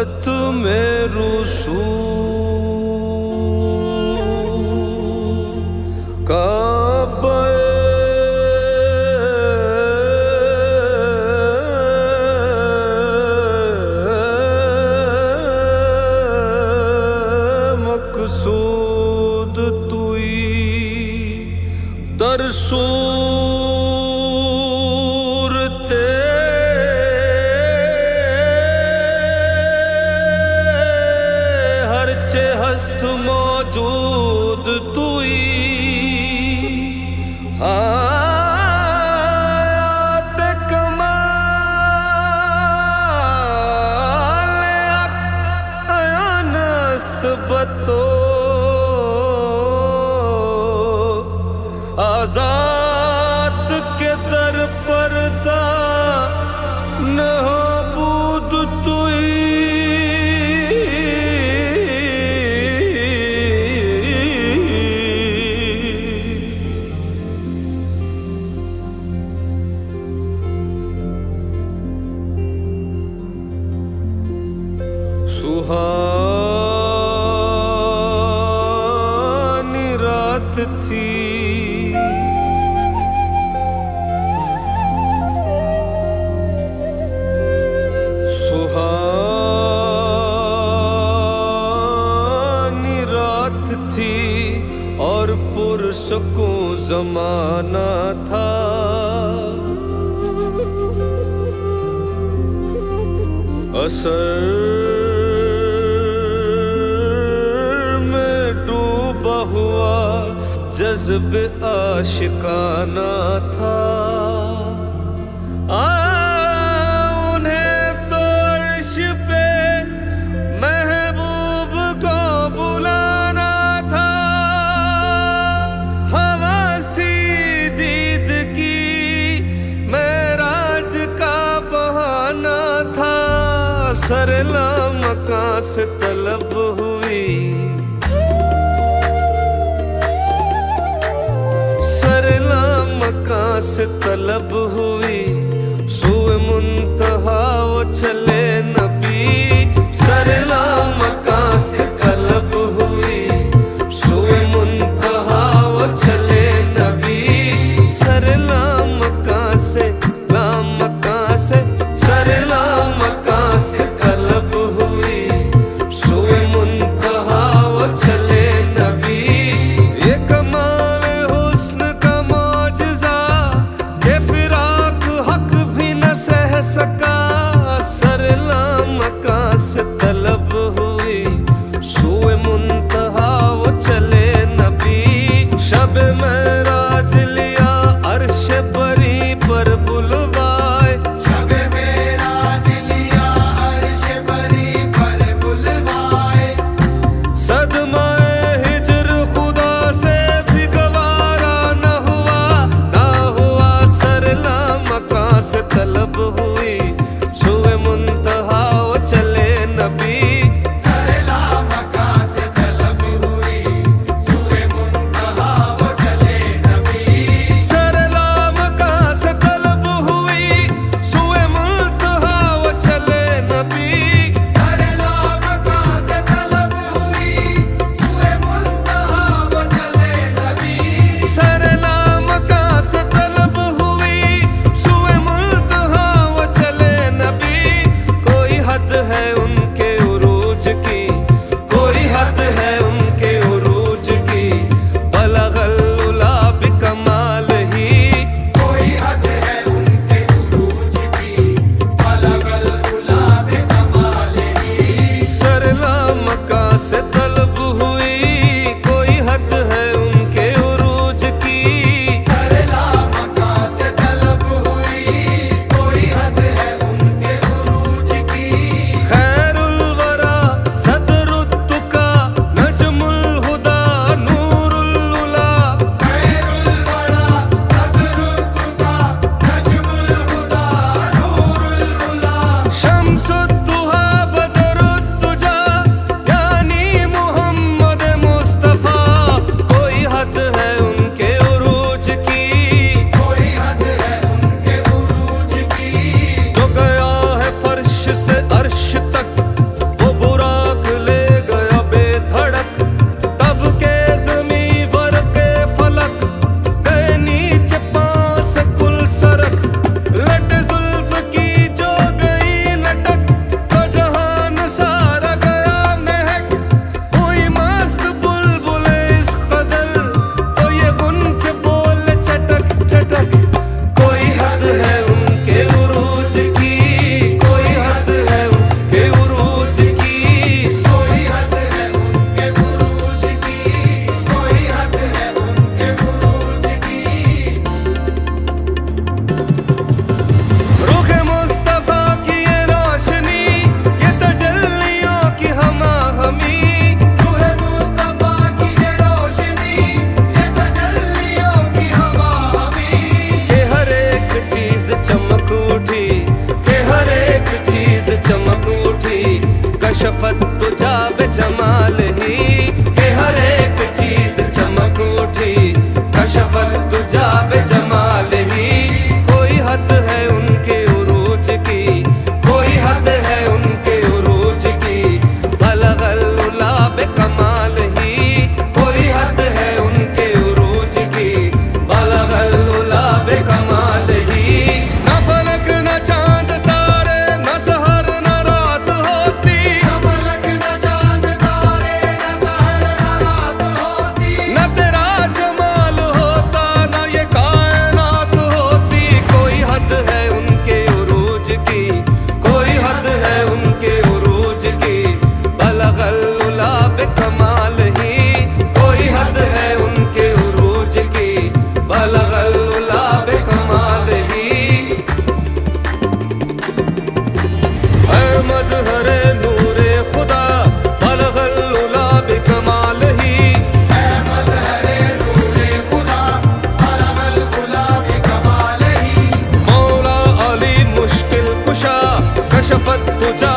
मोहब्बत में रुसू काबे मकसूद तुई दरसूरते हरचे हस्त मौजूद तुई हायात कमाल नस्बतो आजाद के दर पर्दा नबूद तुई सुहानी रात थी सुहानी रात थी और पुरसुकूं ज़माना था। असर में डूबा हुआ जज्ब आशिकाना था। उन्हें तो अर्श पे महबूब को बुलाना था। हवस थी दीद की मेराज का बहाना था। सरला मकां से तलब हुई सरला मकां से तलब हुई सुए मुंतहा वो चले नबी। सरला मकां से तलब हुई सुए मुंतहा वो चले नबी। सरला मकां से सरला मकां से तलब हुई सुए मुंतहा वो चले नबी। ये कमाल हुस्न का मौजज़ा ये फिराक हक भी न सह सका। सरला मकां से तलब हुई सुए मुंतहा वो चले नबी। शब मेराज लिया अर्श बरी पर बुलवाए। शब मेराज लिया अर्श बरी पर बुलवाए। सदमाए हिजर खुदा से भी गवारा न हुआ। सरला मकां से तलब हुई शफत तुझा